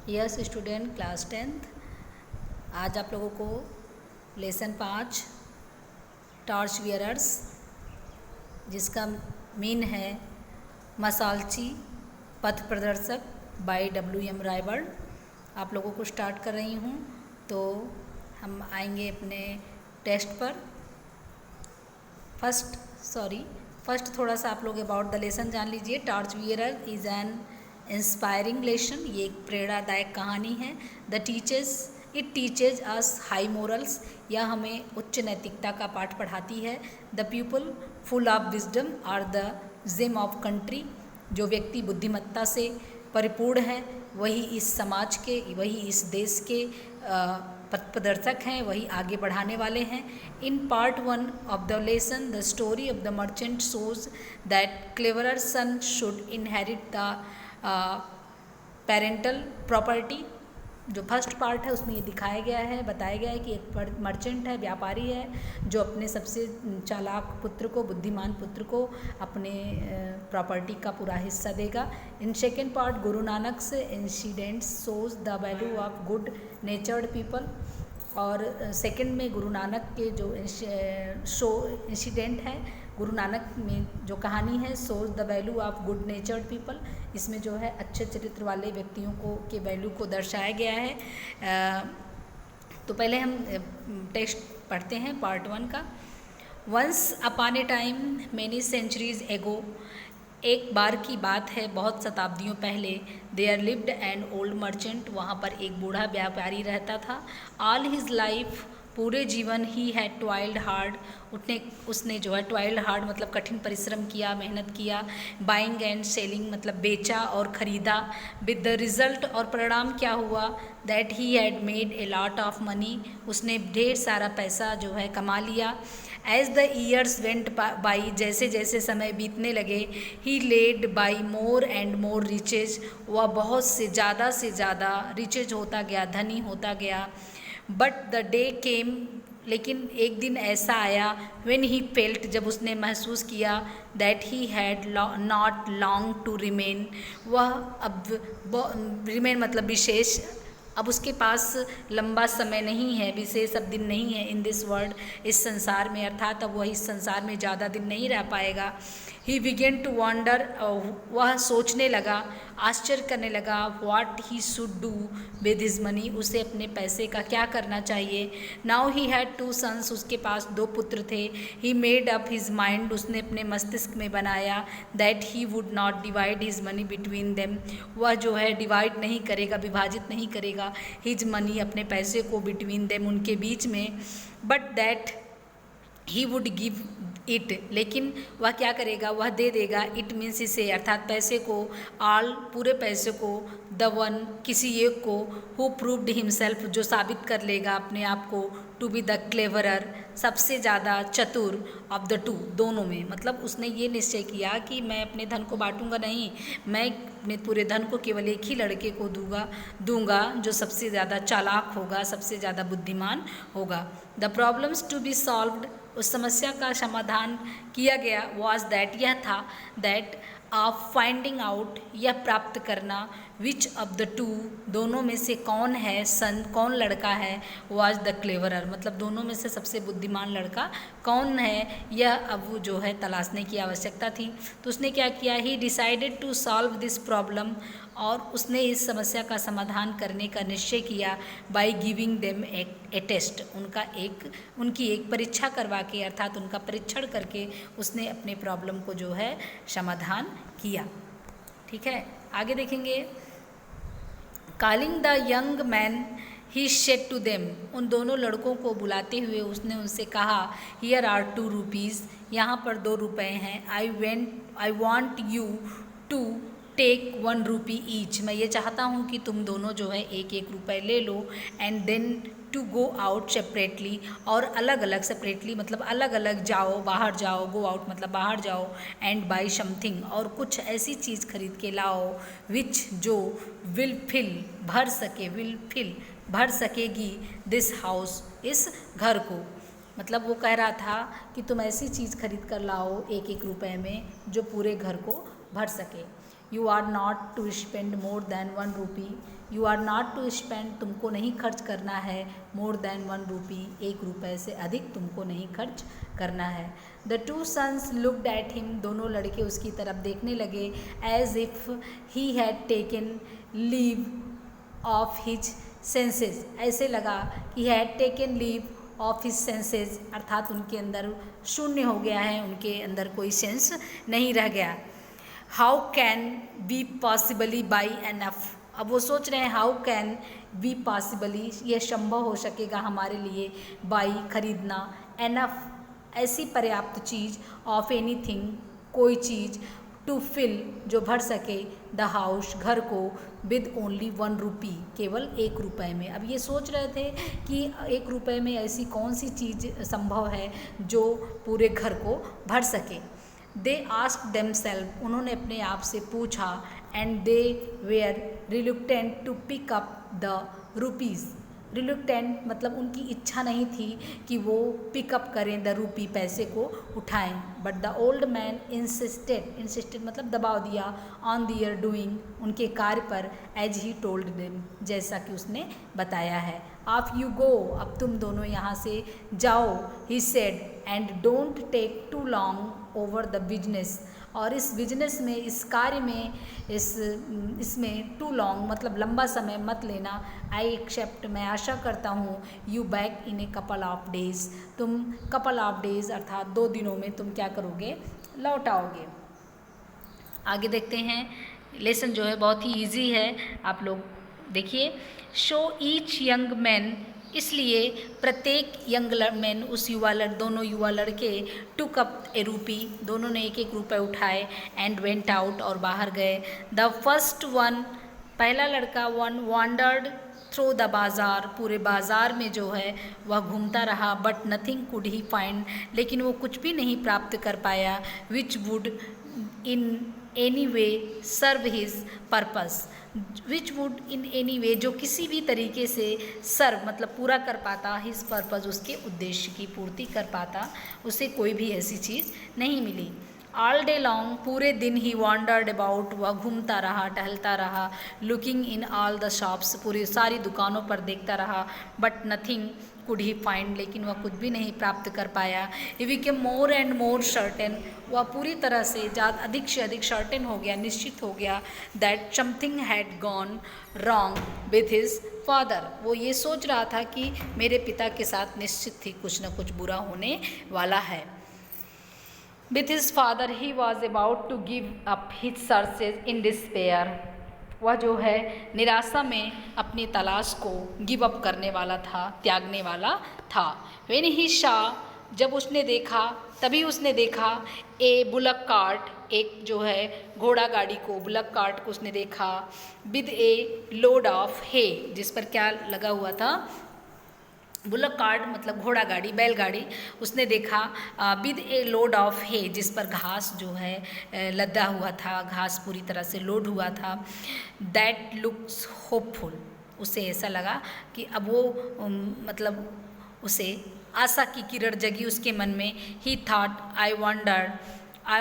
Yes student class 10th। आज आप लोगों को लेसन 5 टॉर्च वियरर्स जिसका मीन है मसालची पथ प्रदर्शक बाय WM रायवर्ड आप लोगों को स्टार्ट कर रही हूँ। तो हम आएंगे अपने टेस्ट पर। फर्स्ट थोड़ा सा आप लोग अबाउट द लेसन जान लीजिए। Torch wearer is an inspiring lesson, ये एक प्रेरणादायक कहानी है। It teaches us high morals, यह हमें उच्च नैतिकता का पाठ पढ़ाती है। The people full of wisdom are the gem of country, जो व्यक्ति बुद्धिमत्ता से परिपूर्ण है वही इस समाज के, वही इस देश के पथ प्रदर्शक हैं, वही आगे बढ़ाने वाले हैं। In part 1 of the lesson the story of the merchant shows that cleverer son should inherit the parental property. जो फर्स्ट पार्ट है उसमें ये दिखाया गया है, बताया गया है कि एक मर्चेंट है, व्यापारी है, जो अपने सबसे चालाक पुत्र को, बुद्धिमान पुत्र को अपने प्रॉपर्टी का पूरा हिस्सा देगा। In second part Guru Nanak से incidents shows the value of good नेचर्ड people, और सेकंड में गुरु नानक के जो इंसिडेंट है, गुरु नानक में जो कहानी है shows the value of good नेचर्ड people, इसमें जो है अच्छे चरित्र वाले व्यक्तियों को के वैल्यू को दर्शाया गया है। तो पहले हम टेक्स्ट पढ़ते हैं पार्ट 1 का। Once upon a time many centuries ago, एक बार की बात है बहुत शताब्दियों पहले, there lived an old merchant, वहाँ पर एक बूढ़ा व्यापारी रहता था। ऑल हिज लाइफ, पूरे जीवन ही हैड टॉइल्ड हार्ड, उसने जो है टॉइल्ड हार्ड मतलब कठिन परिश्रम किया, मेहनत किया। बाइंग एंड सेलिंग मतलब बेचा और ख़रीदा। विद द रिज़ल्ट, और परिणाम क्या हुआ, that he had made a lot of money, उसने ढेर सारा पैसा जो है कमा लिया। As the years went by, जैसे जैसे समय बीतने लगे, he led by more and more riches, वह बहुत से ज़्यादा रिचेज होता गया, धनी होता गया। बट द डे केम, लेकिन एक दिन ऐसा आया, व्हेन ही फेल्ट, जब उसने महसूस किया, that he had not long to remain, वह अब रिमेन मतलब विशेष, अब उसके पास लंबा समय नहीं है, विशेष अब दिन नहीं है इन दिस वर्ल्ड, इस संसार में, अर्थात अब वह इस संसार में ज़्यादा दिन नहीं रह पाएगा। ही बिगेन टू वॉन्डर, वह सोचने लगा, आश्चर्य करने लगा, what he should do with his money, उसे अपने पैसे का क्या करना चाहिए। नाउ ही हैड 2 सन्स, उसके पास 2 पुत्र थे। He made up his mind, उसने अपने मस्तिष्क में बनाया, that he would not divide his money between them, वह जो है डिवाइड नहीं करेगा, विभाजित नहीं करेगा हिज मनी, अपने पैसे को, बिटवीन देम, उनके बीच में। But that he would give it, लेकिन वह क्या करेगा, वह दे देगा, इट मीन्स इसे, अर्थात पैसे को, ऑल पूरे पैसे को, द वन किसी एक को, हु प्रूव्ड हिमसेल्फ जो साबित कर लेगा अपने आप को, टू बी द क्लेवरर सबसे ज़्यादा चतुर, ऑफ द टू दोनों में, मतलब उसने ये निश्चय किया कि मैं अपने धन को बांटूंगा नहीं, मैं अपने पूरे धन को केवल एक ही लड़के को दूंगा जो सबसे ज़्यादा चालाक होगा, सबसे ज़्यादा बुद्धिमान होगा। The problems to be solved, उस समस्या का समाधान किया गया, वॉज दैट यह था, दैट ऑफ फाइंडिंग आउट यह प्राप्त करना, विच ऑफ द टू दोनों में से कौन है, सन कौन लड़का है, वॉज द क्लेवरर मतलब दोनों में से सबसे बुद्धिमान लड़का कौन है, यह अब वो जो है तलाशने की आवश्यकता थी। तो उसने क्या किया, he decided to solve this problem, और उसने इस समस्या का समाधान करने का निश्चय किया, by giving them a test, उनकी एक परीक्षा करवा के, अर्थात उनका परीक्षण करके उसने अपने प्रॉब्लम को जो है समाधान किया। ठीक है, आगे देखेंगे। Calling the young man he said to them, उन दोनों लड़कों को बुलाते हुए उसने उनसे कहा, हियर आर 2 रुपीज़, यहाँ पर 2 रुपये हैं। I want you to take 1 rupee each, मैं ये चाहता हूँ कि तुम दोनों जो है 1-1 रुपये ले लो, and then to go out separately, और अलग अलग, सेपरेटली मतलब अलग अलग जाओ, बाहर जाओ, गो आउट मतलब बाहर जाओ, एंड बाई समथिंग, और कुछ ऐसी चीज़ खरीद के लाओ, विच जो विल भर सकेगी दिस हाउस, इस घर को, मतलब वो कह रहा था कि तुम ऐसी चीज़ खरीद कर लाओ 1-1 रुपये में जो पूरे घर को भर सके। You are not to spend more than 1 rupee, you are not to spend तुमको नहीं खर्च करना है, मोर देन 1 रुपी 1 रुपये से अधिक तुमको नहीं खर्च करना है। The two sons looked at him, दोनों लड़के उसकी तरफ देखने लगे, as if he had taken leave of his senses, ऐसे लगा कि had taken leave of his senses, अर्थात उनके अंदर शून्य हो गया है, उनके अंदर कोई सेंस नहीं रह गया। How can be possibly by enough, अब वो सोच रहे हैं हाउ कैन बी पॉसिबली, यह संभव हो सकेगा हमारे लिए, बाई खरीदना, एनफ ऐसी पर्याप्त चीज़, ऑफ एनीथिंग कोई चीज़, टू फिल जो भर सके, द हाउस घर को, विद ओनली 1 रुपी केवल 1 रुपये में। अब ये सोच रहे थे कि 1 रुपये में ऐसी कौन सी चीज़ संभव है जो पूरे घर को भर सके। दे आस्क्ड देमसेल्फ, उन्होंने अपने आप से पूछा, and they were reluctant to pick up the rupees, reluctant मतलब उनकी इच्छा नहीं थी कि वो पिकअप करें द रुपी, पैसे को उठाएं, but the old man insisted मतलब दबाव दिया, ऑन दियर डूइंग उनके कार्य पर, एज ही टोल्ड देम जैसा कि उसने बताया है। ऑफ यू गो, अब तुम दोनों यहाँ से जाओ, he said, and don't take too long over the business, और इस बिजनेस में, इस कार्य में, इसमें टू लॉन्ग मतलब लंबा समय मत लेना, आई एक्सेप्ट मैं आशा करता हूँ, you back in a couple of days, तुम कपल ऑफ डेज अर्थात 2 दिनों में तुम क्या करोगे, लौट आओगे। आगे देखते हैं, लेसन जो है बहुत ही ईजी है, आप लोग देखिए। शो ईच यंग मैन, इसलिए प्रत्येक यंग मैन, उस दोनों युवा लड़के, टुक अप ए रूपी, दोनों ने 1-1 रुपये उठाए, एंड वेंट आउट और बाहर गए। द फर्स्ट वन, पहला लड़का, वन वॉन्डर्ड थ्रू द बाज़ार, पूरे बाज़ार में जो है वह घूमता रहा, but nothing could he find, लेकिन वो कुछ भी नहीं प्राप्त कर पाया, which would in any way serve his purpose, which would in any way जो किसी भी तरीके से सर्व मतलब पूरा कर पाता, हिज पर्पस उसके उद्देश्य की पूर्ति कर पाता, उसे कोई भी ऐसी चीज़ नहीं मिली। ऑल डे लॉन्ग, पूरे दिन ही वॉन्डर्ड अबाउट, वह घूमता रहा, टहलता रहा, looking in all the shops, पूरी सारी दुकानों पर देखता रहा, but nothing could he find, लेकिन वह कुछ भी नहीं प्राप्त कर पाया। He became more and more certain, वह पूरी तरह से अधिक से अधिक सर्टेन हो गया, निश्चित हो गया, that something had gone wrong with his father, वो ये सोच रहा था कि मेरे पिता के साथ निश्चित ही कुछ न कुछ बुरा होने वाला है। With his father he was about to give up his searches in despair, वह जो है निराशा में अपनी तलाश को गिव अप करने वाला था, त्यागने वाला था। व्हेन ही शॉ, जब उसने देखा, तभी उसने देखा, ए बुलक कार्ट, एक जो है घोड़ा गाड़ी को, बुलक कार्ट को उसने देखा, विद ए लोड ऑफ हे, जिस पर क्या लगा हुआ था, बुलक कार्ट मतलब घोड़ा गाड़ी, बैलगाड़ी, उसने देखा, विद ए लोड ऑफ हे, जिस पर घास जो है लदा हुआ था, घास पूरी तरह से लोड हुआ था। दैट लुक्स होपफुल, उसे ऐसा लगा कि अब वो मतलब उसे आशा की किरण जगी उसके मन में। He thought, I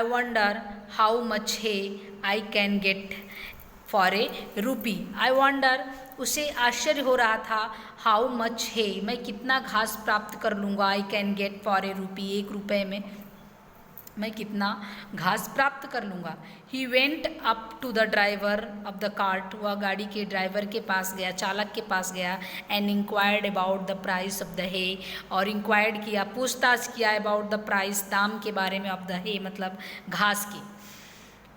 wonder how much hay I can get for a rupee, I wonder, उसे आश्चर्य हो रहा था, हाउ मच है, मैं कितना घास प्राप्त कर लूँगा, आई कैन गेट फॉर ए रूपी, 1 रुपये में मैं कितना घास प्राप्त कर लूँगा। He went up to the driver of the cart, वह गाड़ी के ड्राइवर के पास गया, चालक के पास गया, and inquired about the price of the hay, और इंक्वायर्ड किया, पूछताछ किया, अबाउट द प्राइस, दाम के बारे में, ऑफ द हे मतलब घास की।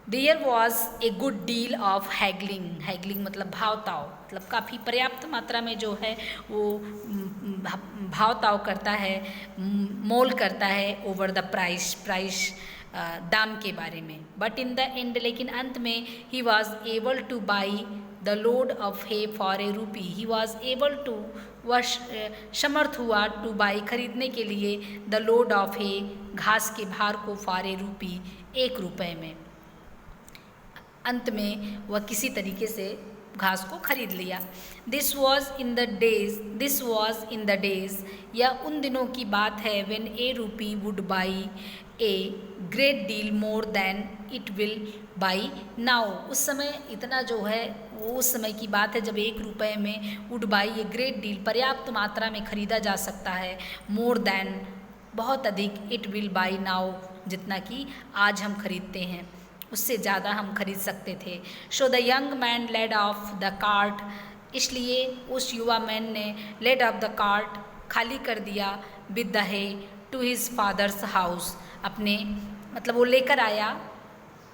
There was a good deal of haggling, haggling मतलब भावताव, मतलब काफ़ी पर्याप्त मात्रा में जो है वो भावताव करता है, मोल करता है, ओवर द प्राइस दाम के बारे में। बट इन द एंड, लेकिन अंत में, he was able to buy the load of hay for a rupee, he was able to, वह समर्थ हुआ, टू बाई खरीदने के लिए, द लोड ऑफ हे घास के भार को, फॉर ए रूपी 1 रुपये में। अंत में वह किसी तरीके से घास को खरीद लिया। This was in the days, यह उन दिनों की बात है, व्हेन ए रूपी would buy a great deal more than it will by now. उस समय इतना जो है वो उस समय की बात है जब 1 रुपये में would buy a great deal पर्याप्त मात्रा में खरीदा जा सकता है, मोर देन बहुत अधिक, इट विल बाई नाउ जितना कि आज हम खरीदते हैं उससे ज़्यादा हम खरीद सकते थे। सो the young man led off the cart, इसलिए उस युवा मैन ने लेड ऑफ द कार्ट खाली कर दिया, with the hay to his father's house, अपने मतलब वो लेकर आया।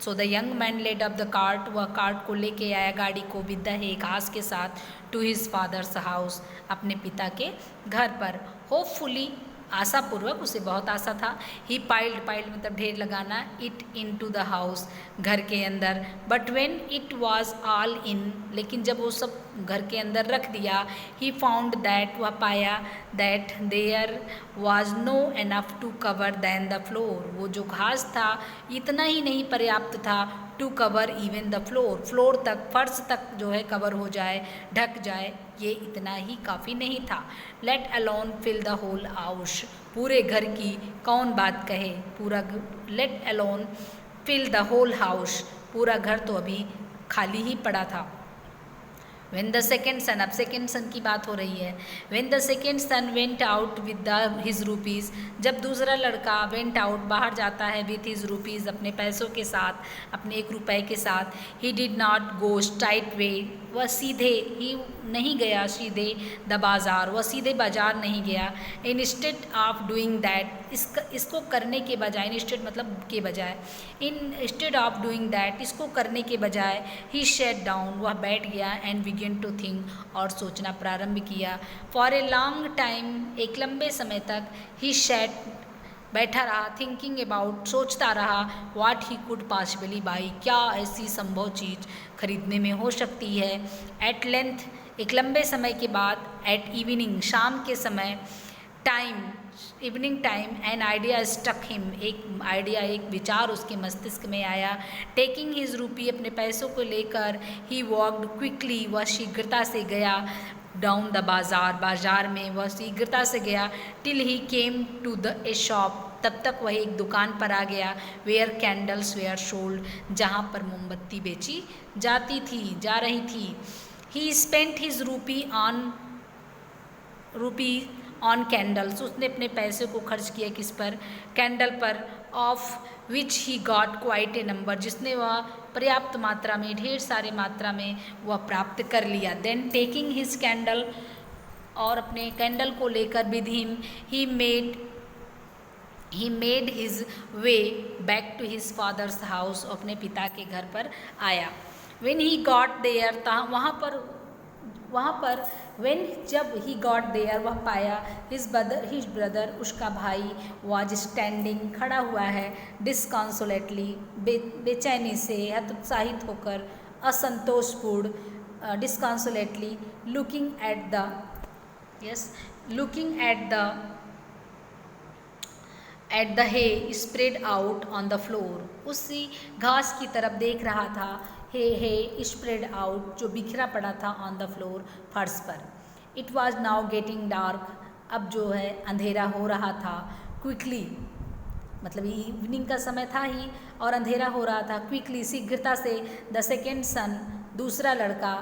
So the young man led off the cart, वह कार्ट को लेके आया, गाड़ी को, विद द हे घास के साथ, टू हिज फादर्स हाउस, अपने पिता के घर पर। होपफुली आशापूर्वक, उसे बहुत आशा था। ही पाइल्ड मतलब ढेर लगाना, it into the house घर के अंदर, but when it was all in, लेकिन जब वो सब घर के अंदर रख दिया, ही फाउंड दैट, वह पाया, that there was no enough to cover than the floor, वो जो घास था इतना ही नहीं पर्याप्त था, to cover even the floor, floor तक, फर्श तक जो है कवर हो जाए, ढक जाए, ये इतना ही काफ़ी नहीं था। Let alone fill the whole house, पूरे घर की कौन बात कहे, पूरा let alone fill the whole house, पूरा घर तो अभी खाली ही पड़ा था। When the second son, अब सेकेंड सन की बात हो रही है। When the second son went out with his rupees, जब दूसरा लड़का went out बाहर जाता है with his rupees, अपने पैसों के साथ, अपने 1 रुपये के साथ, he did not go straight way, वह सीधे ही नहीं गया, सीधे द बाज़ार, वह सीधे बाज़ार नहीं गया। इंस्टेड ऑफ डूइंग दैट, इसको करने के बजाय, इंस्टेड मतलब के बजाय, इंस्टेड ऑफ डूइंग दैट, इसको करने के बजाय, ही शेट डाउन, वह बैठ गया, एंड बिगिन टू थिंक, और सोचना प्रारंभ किया। फॉर ए लॉन्ग टाइम, एक लंबे समय तक, ही शेट बैठा रहा, थिंकिंग अबाउट, सोचता रहा, what he could possibly by, क्या ऐसी संभव चीज़ खरीदने में हो सकती है। एट लेंथ, एक लंबे समय के बाद, एट इवनिंग, शाम के समय, time, evening time, an idea stuck him, एक आइडिया, एक विचार उसके मस्तिष्क में आया। टेकिंग हिज रूपी, अपने पैसों को लेकर, ही वॉकड क्विकली, वह शीघ्रता से गया, डाउन द बाज़ार, बाज़ार में वह शीघ्रता से गया, till he came to the a shop, तब तक वह एक दुकान पर आ गया, वेयर कैंडल्स वेयर सोल्ड, जहाँ पर मोमबत्ती बेची जाती थी, जा रही थी। ही स्पेंट हिज रूपी ऑन कैंडल्स, उसने अपने पैसे को खर्च किया किस पर, कैंडल पर, of which he got quite a number, जिसने वह पर्याप्त मात्रा में, ढेर सारे मात्रा में वह प्राप्त कर लिया। देन टेकिंग हिज कैंडल, और अपने कैंडल को लेकर, with him, he made his way back to his father's house, अपने पिता के घर पर आया। वेन ही गॉट देयर, वहाँ पर वेन, जब ही गॉट देयर, वह पाया, हिज ब्रदर, उसका भाई, वाज स्टैंडिंग, खड़ा हुआ है, डिस्कॉन्सोलेटली, बेचैनी से, हतोत्साहित होकर, असंतोषपूर्ण, disconsolately, looking at the hay spread out on the floor, उसी घास की तरफ देख रहा था, हे स्प्रेड आउट, जो बिखरा पड़ा था, ऑन द फ्लोर, फर्श पर। It was now getting dark, अब जो है अंधेरा हो रहा था, क्विकली, मतलब इवनिंग का समय था ही और अंधेरा हो रहा था, क्विकली, शीघ्रता से, द सेकेंड सन, दूसरा लड़का,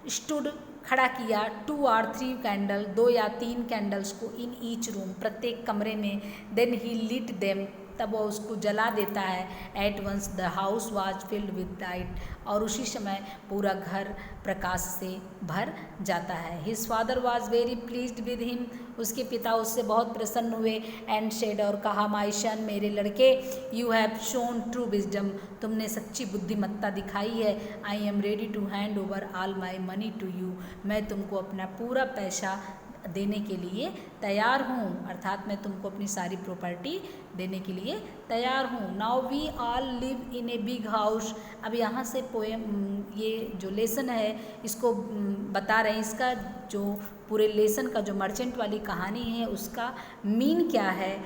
स्टूड, खड़ा किया, 2 or 3 कैंडल, 2 या 3 कैंडल्स को, इन ईच रूम, प्रत्येक कमरे में, देन ही लिट देम, तब वह उसको जला देता है। At once the house was filled with light, और उसी समय पूरा घर प्रकाश से भर जाता है। His father was very pleased with him, उसके पिता उससे बहुत प्रसन्न हुए, एंड सेड, और कहा, माय सन, मेरे लड़के, you have shown true wisdom, तुमने सच्ची बुद्धिमत्ता दिखाई है। I am ready to hand over all my money to you, मैं तुमको अपना पूरा पैसा देने के लिए तैयार हूँ, अर्थात मैं तुमको अपनी सारी प्रॉपर्टी देने के लिए तैयार हूँ। Now we all live in a big house, अब यहाँ से पोएम, ये जो लेसन है इसको बता रहे हैं, इसका जो पूरे लेसन का जो मर्चेंट वाली कहानी है उसका मीन क्या है,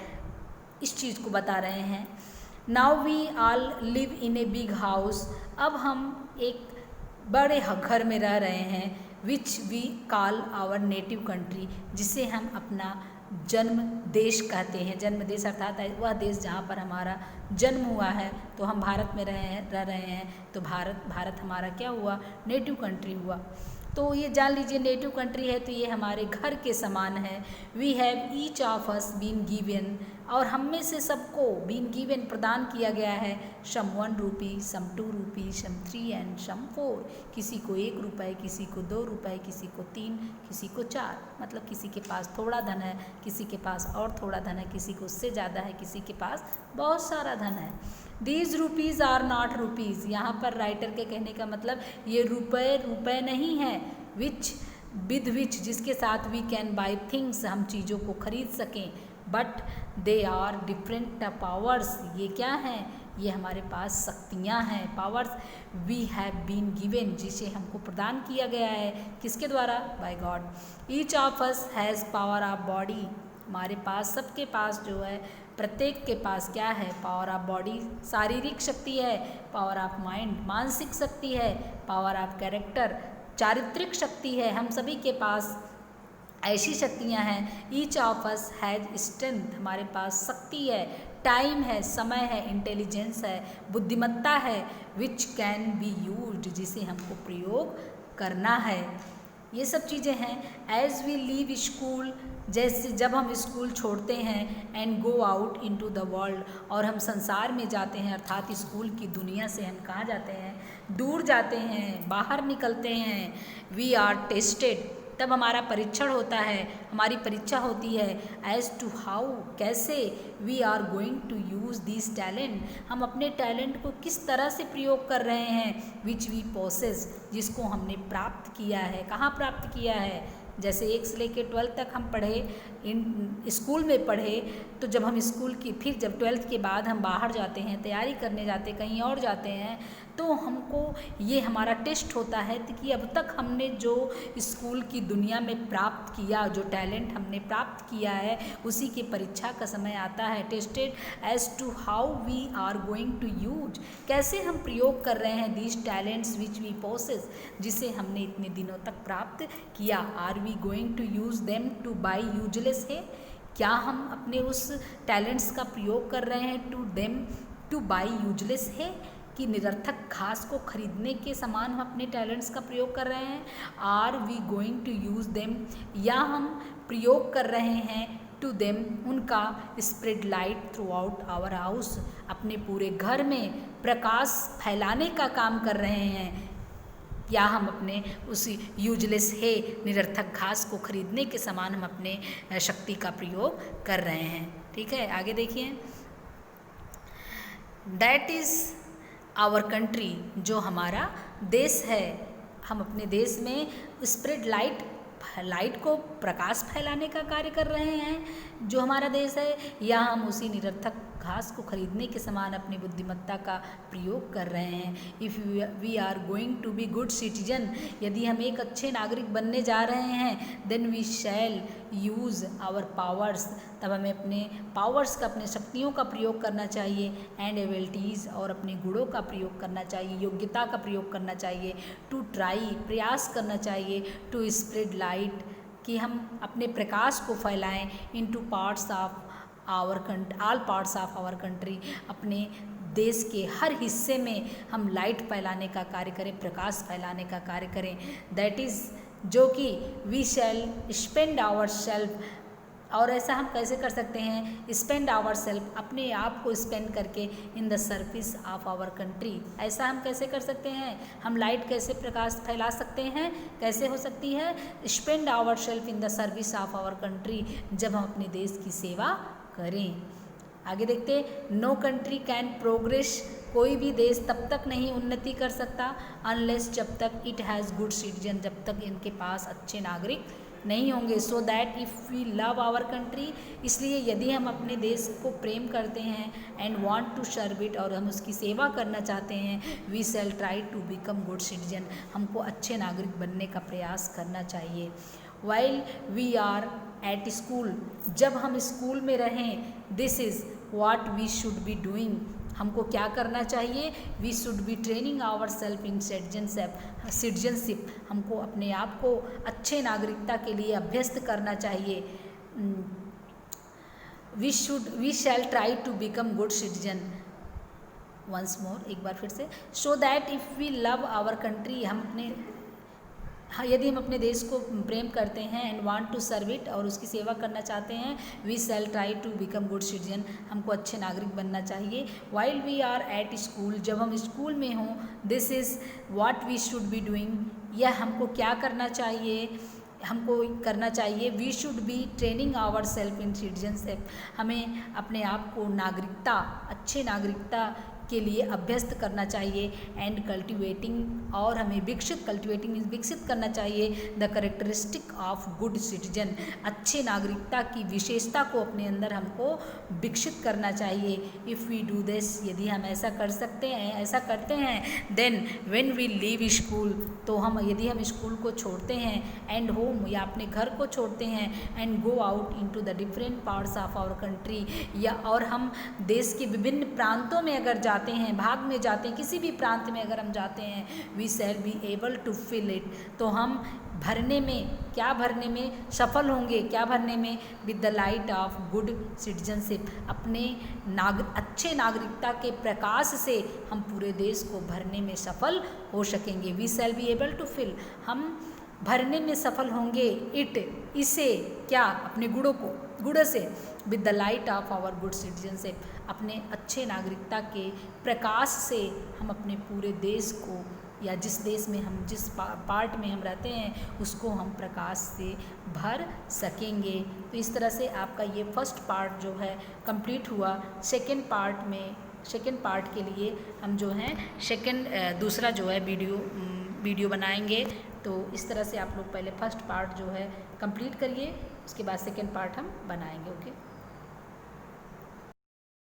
इस चीज़ को बता रहे हैं। Now we all live in a big house, अब हम एक बड़े घर में रह रहे हैं, which we call our native country, जिसे हम अपना जन्म देश कहते हैं। जन्म देश अर्थात वह देश जहाँ पर हमारा जन्म हुआ है। तो हम भारत में रह रहे हैं, तो भारत हमारा क्या हुआ, नेटिव कंट्री हुआ। तो ये जान लीजिए नेटिव कंट्री है तो ये हमारे घर के समान है। We have each of us been given, और हम में से सबको बीन गिवन प्रदान किया गया है, सम 1 रुपी, सम 2 रुपी, सम 3 एंड सम 4। किसी को 1 रुपये, किसी को 2 रुपये, किसी को 3, किसी को 4। मतलब किसी के पास थोड़ा धन है, किसी के पास और थोड़ा धन है, किसी को उससे ज़्यादा है, किसी के पास बहुत सारा धन है। These rupees are not rupees, यहाँ पर राइटर के कहने का मतलब ये रुपये नहीं है। विच विद विच, जिसके साथ वी कैन बाई थिंग्स, हम चीज़ों को खरीद सकें। But they are different powers, ये क्या हैं, ये हमारे पास शक्तियाँ हैं। Powers we have been given, जिसे हमको प्रदान किया गया है, किसके द्वारा, by God. Each of us has power of body, हमारे पास सबके पास जो है, प्रत्येक के पास क्या है, पावर ऑफ बॉडी शारीरिक शक्ति है, पावर ऑफ माइंड मानसिक शक्ति है, पावर ऑफ कैरेक्टर चारित्रिक शक्ति है। हम सभी के पास ऐसी शक्तियाँ हैं। Each of us has strength, हमारे पास शक्ति है, टाइम है, समय है, इंटेलिजेंस है, बुद्धिमत्ता है, विच कैन बी यूज्ड, जिसे हमको प्रयोग करना है। ये सब चीज़ें हैं। एज वी लीव स्कूल, जैसे जब हम स्कूल छोड़ते हैं, and go out into the world, और हम संसार में जाते हैं, अर्थात स्कूल की दुनिया से हम कहाँ जाते हैं, दूर जाते हैं, बाहर निकलते हैं। वी आर टेस्टेड, तब हमारा परीक्षण होता है, हमारी परीक्षा होती है। एज टू हाउ, कैसे, we are going to use this talent, हम अपने टैलेंट को किस तरह से प्रयोग कर रहे हैं। विच वी पोसेस, जिसको हमने प्राप्त किया है, कहाँ प्राप्त किया है। जैसे 1 से लेकर 12 तक हम पढ़े, स्कूल में पढ़े, तो जब हम स्कूल की फिर जब 12th के बाद हम बाहर जाते हैं, तैयारी करने जाते, कहीं और जाते हैं, तो हमको ये हमारा टेस्ट होता है कि अब तक हमने जो स्कूल की दुनिया में प्राप्त किया, जो टैलेंट हमने प्राप्त किया है, उसी की परीक्षा का समय आता है। Tested as to how we are going to use, कैसे हम प्रयोग कर रहे हैं these talents which we possess, जिसे हमने इतने दिनों तक प्राप्त किया। Are we going to use them to buy useless hay, क्या हम अपने उस टैलेंट्स का प्रयोग कर रहे हैं to them to buy useless hay, कि निरर्थक घास को खरीदने के समान हम अपने टैलेंट्स का प्रयोग कर रहे हैं। Are we going to use them, या हम प्रयोग कर रहे हैं टू देम, उनका spread light throughout our house, अपने पूरे घर में प्रकाश फैलाने का काम कर रहे हैं। या हम अपने उस यूजलेस है, निरर्थक घास को खरीदने के समान हम अपने शक्ति का प्रयोग कर रहे हैं। ठीक है, आगे देखिए। दैट इज़ आवर कंट्री, जो हमारा देश है, हम अपने देश में स्प्रेड लाइट को प्रकाश फैलाने का कार्य कर रहे हैं जो हमारा देश है, या हम उसी निरर्थक घास को खरीदने के समान अपनी बुद्धिमत्ता का प्रयोग कर रहे हैं। If we are going to be good citizen, यदि हम एक अच्छे नागरिक बनने जा रहे हैं, then we shall use our powers, तब हमें अपने पावर्स का, अपने शक्तियों का प्रयोग करना चाहिए, एंड एबिलिटीज़, और अपने गुणों का प्रयोग करना चाहिए, योग्यता का प्रयोग करना चाहिए, टू ट्राई, प्रयास करना चाहिए, टू स्प्रेड लाइट, कि हम अपने प्रकाश को फैलाएं, into parts of our all parts of our country, अपने देश के हर हिस्से में हम लाइट फैलाने का कार्य करें, प्रकाश फैलाने का कार्य करें। दैट इज़, जो कि we shall spend ourself, और ऐसा हम कैसे कर सकते हैं, स्पेंड आवर सेल्फ, अपने आप को स्पेंड करके, in the service of our country. ऐसा हम कैसे कर सकते हैं, हम लाइट कैसे प्रकाश फैला सकते हैं, कैसे हो सकती है, spend our self in the service of our country, जब हम अपने देश की सेवा करें। आगे देखते, नो कंट्री कैन प्रोग्रेस, कोई भी देश तब तक नहीं उन्नति कर सकता, अनलेस, जब तक इट हैज़ गुड सिटीजन, जब तक इनके पास अच्छे नागरिक नहीं होंगे। So that if we love our country, इसलिए यदि हम अपने देश को प्रेम करते हैं, and want to serve it, और हम उसकी सेवा करना चाहते हैं, we shall try to become good citizen, हमको अच्छे नागरिक बनने का प्रयास करना चाहिए। While we are at school, जब हम स्कूल में रहें, this is what we should be doing, हमको क्या करना चाहिए, we should be training our self in citizenship, हमको अपने आप को अच्छे नागरिकता के लिए अभ्यस्त करना चाहिए। We shall try to become good citizen, once more, एक बार फिर से, so that if we love our country, हम अपने, हाँ, यदि हम अपने देश को प्रेम करते हैं and want to serve it, और उसकी सेवा करना चाहते हैं, we shall try to become good citizen, हमको अच्छे नागरिक बनना चाहिए। While we are at school, जब हम स्कूल में हों, this is what we should be doing, यह हमको क्या करना चाहिए, हमको करना चाहिए, we should be training our self in citizenship, हमें अपने आप को नागरिकता, अच्छे नागरिकता के लिए अभ्यस्त करना चाहिए, एंड कल्टिवेटिंग, और हमें कल्टिवेटिंग मीन्स विकसित करना चाहिए, the characteristic of good citizen, अच्छे नागरिकता की विशेषता को अपने अंदर हमको विकसित करना चाहिए। इफ़ वी डू दिस, यदि हम ऐसा कर सकते हैं, ऐसा करते हैं, then when we leave school, तो हम, यदि हम स्कूल को छोड़ते हैं, एंड होम, या अपने घर को छोड़ते हैं, and go out into the different parts of our country, या और हम देश के विभिन्न प्रांतों में अगर जाते हैं, भाग में जाते हैं, किसी भी प्रांत में अगर हम जाते हैं, we shall be able to fill it, तो हम भरने में, क्या भरने में सफल होंगे, क्या भरने में, with the light of good citizenship, अपने अच्छे नागरिकता के प्रकाश से हम पूरे देश को भरने में सफल हो सकेंगे। We shall be able to fill, हम भरने में सफल होंगे, इट, इसे, क्या, अपने गुणों से, with the light of our good citizenship, अपने अच्छे नागरिकता के प्रकाश से हम अपने पूरे देश को, या जिस देश में हम, जिस पार्ट में हम रहते हैं, उसको हम प्रकाश से भर सकेंगे। तो इस तरह से आपका ये फर्स्ट पार्ट जो है कंप्लीट हुआ। सेकेंड पार्ट के लिए हम जो हैं दूसरा जो है वीडियो बनाएंगे। तो इस तरह से आप लोग पहले फर्स्ट पार्ट जो है कंप्लीट करिए, उसके बाद सेकेंड पार्ट हम बनाएंगे। ओके।